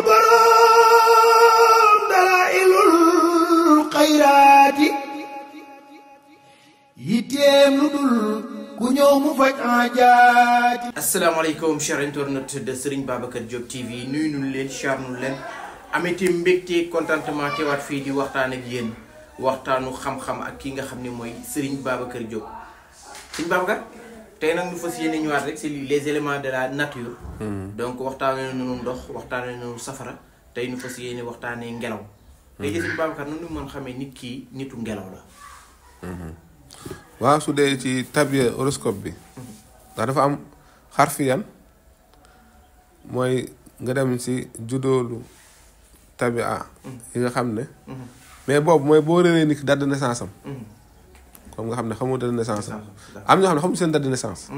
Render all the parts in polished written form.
borom dalailul xayraati yitteem lu dul ku ñëw mu faj aajaati. asalaamaaleykum chers internautes de Serigne Babacar Diop TV nuyu nañu leen char nañu leen amati mbégte contentement teewaat fii di waxtaan ak yéen waxtaanu xam-xam ak ki nga xam ne mooy Serigne Babacar Diop. Serigne Babacar tey nag ñu fas yéene ñëwaat rek c'est les éléments de la nature. donc waxtaanee nañu ndox waxtaanee nañu safara tey ñu fas yéene waxtaanee ngelaw. léegi Serigne Babacar nan la mën xamee nit kii nitu ngelaw la. waaw su dee ci tabia horoscope bi ndax dafa am xarfiyan mooy nga dem ci juddoolu tabia yi nga xam ne mais boobu mooy boo réeree nit ki date de naissance am comme nga xam ne xamoo date de naissance am ñoo xam ne xamuñu seen date de naissance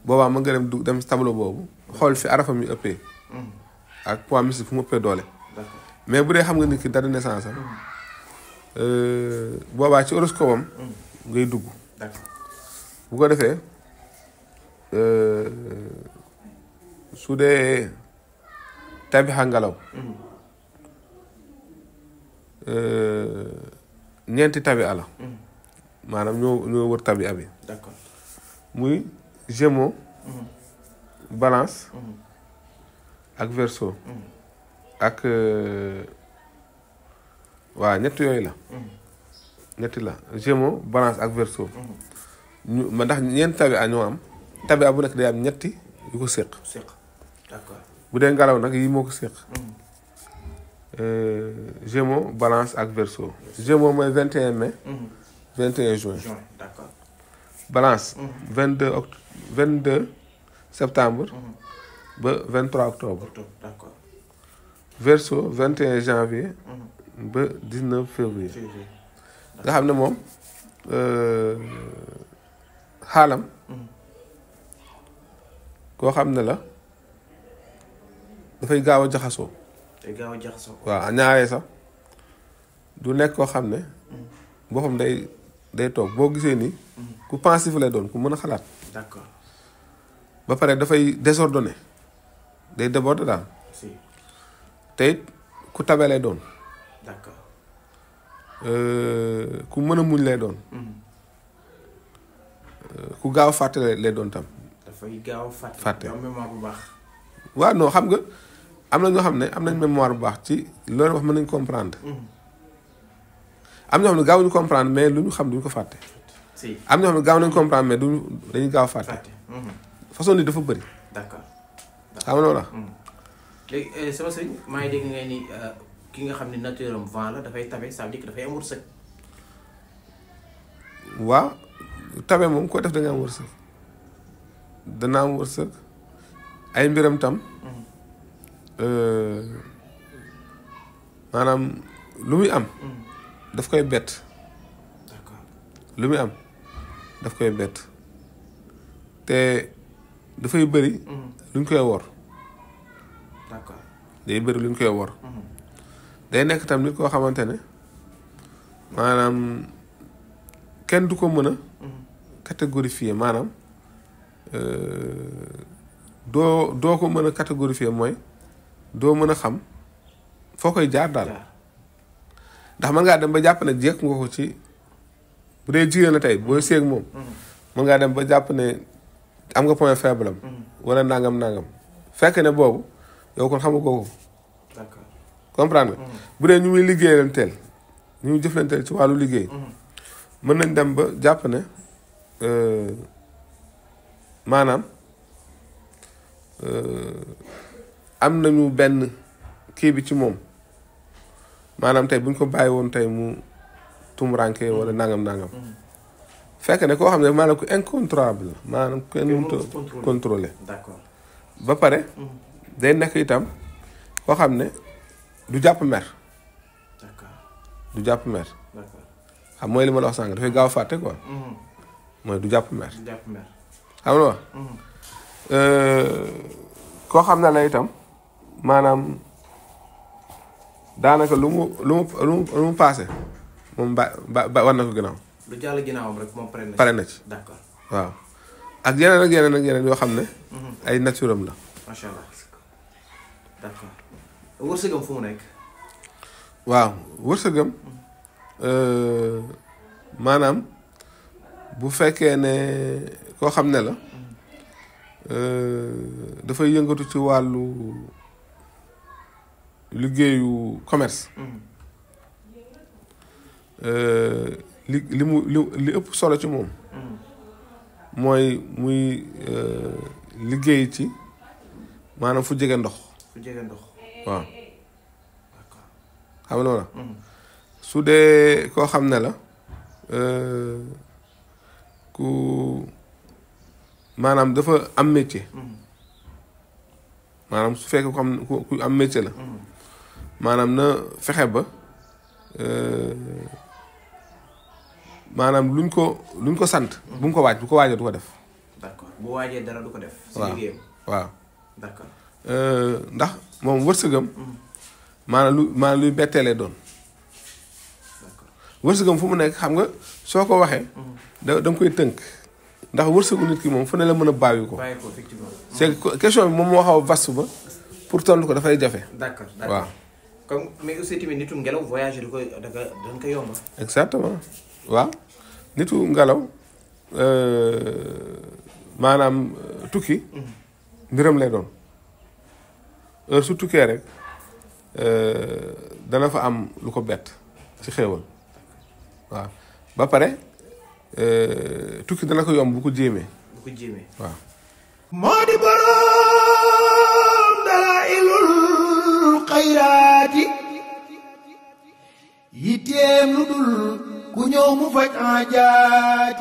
boobaa mën nga dem ci tableau boobu xool fi arafam yi ëppee ak poids mystique fu mu ëppee doole mais bu dee xam nga nit ki date de naissance am boobaa ci horoscope am ngay dugg bu ko defee su dee tabixa ngelaw ñeenti tabia la maanaam ñoo wër tabia bi muy Gémeaux Balance ak Verseau ak waaw ñett yooyu la ñetti la Gémeaux Balance ak Verseau ma ndax ñeenti tabia ñoo am tabia bu nekk day am ñetti yu ko séq d'accord bu dee ngelaw nag yi moo ko séq Gémeaux Balance ak Verseau Gémeaux mooy 21 mai 21 juin d'accord Balance 22 septembre ba 23 octobre d'accord Verseau 21 janvier ba 19 février nga xam ne moom xaalam koo xam ne la dafay gaaw a jaxasoo waaw ñaaree sax du nekk koo xam ne boppam day toog boo gisee ni ku pensif lay doon ku mën a xalaat d'accord ba pare dafay désordonné day débordé daal te it ku tabe lay doon d'accord ku mën a muñ lay doon ku gaaw a fàtte lay doon tam dafay gaaw a fàtte mémoire bu baax waaw non xam nga am na ñoo xam ne am nañ mémoire bu baax ci loolu wax mën nañ comprendre am ñoo xam ne gaaw ñu comprendre mais lu ñu xam duñu ko fàtte am ñoo xam ne gaaw nañ comprendre mais dañuy gaaw a fàtte façon ni dafa bëri d'accord xam nga la léegi sama sëriñ maa ngi dégg ngay ni ki nga xam ne nature am vent la dafay tabe ça veut dire que dafay am wërsëg waaw tabe moom ko def da nga am wërsëg dana am wërsëg ay mbiram tam maanaam lu muy am daf koy bett d'accord lu muy am daf koy bett te dafay bëri lu ñu koy wor d'accord day bëri lu ñu koy wor day nekk tam nit koo xamante ne maanaam kenn du ko mën a catégorifier maanaam doo ko mën a catégorifier mooy doo mën a xam foo koy jaar daal ndax mën ngaa dem ba jàpp ne jekk nga ko ci bu dee jigéen la tey booy séeg moom mën ngaa dem ba jàpp ne am nga point faible am wala nangam fekk ne boobu yow kon xamu ko d'accord comprendre nga bu dee ñu muy liggéeyanteel ñu muy jëflanteel ci wàllu liggéey mën nañ dem ba jàpp ne maanaam am nañu benn kii bi ci moom maanaam tey bu ñu ko bàyyi woon tey mu tumuranke wala nangam fekk ne koo xam ne maanaam ku incontrôlable la maanaam kenn mënut a contrôler d'accord ba pare day nekk itam koo xam ne du jàpp mer d'accord xam mooy li ma la wax sànq dafay gaaw a fàtte quoi mooy du jàpp mer xam nga wax koo xam ne la itam maanaam daanaka lu mu paase moom ba war na ko ginnaaw. lu jàll ginnaawam rek moom pare na ci. d'accord waaw ak yeneen yoo xam ne. ay nature am la. macha allah d'accord. wërsëgam fu mu nekk. waaw wërsëgam maanaam bu fekkee ne koo xam ne la dafay yëngatu ci wàllu liggéeyu commerce. li ëpp solo ci moom. mooy muy liggéey ci maanaam fu jege ndox. fu jege ndox. waaw. xam nga loolu la. su dee koo xam ne la ku maanaam dafa am métier. maanaam su fekkee ku am métier la. maanaam na fexe ba maanaam luñ ko sant. bu mu ko waaj bu ko waajee du ko def. d'accord bu waajee dara du ko def. si waaw liggéeyam. waaw. d'accord. ndax moom wërsëgam. maanaam luy bettee lay doon. d'accord wërsëgam fu mu nekk xam nga soo ko waxee. da nga koy tënk. ndax wërsëgu nit ki moom fu ne la mën a bàyyi ko. bàyyi ko effectivement. c'est que question bi moom moo xaw a vaste ba pour tontu ko dafay jafe. d'accord waaw. comme mais aussi tamit nitu ngelaw voyage du ko da nga ko yomb. exactement waaw nitu ngelaw maanaam tukki. mbiram lay doon heure su tukkee rek dana fa am lu ko bett ci xéewal waaw ba pare tukki dana ko yomb bu ko jéemee. waaw. moo di boroom dalaa'ilul xayraati yitteem lu dul ku ñëw mu faj aajaati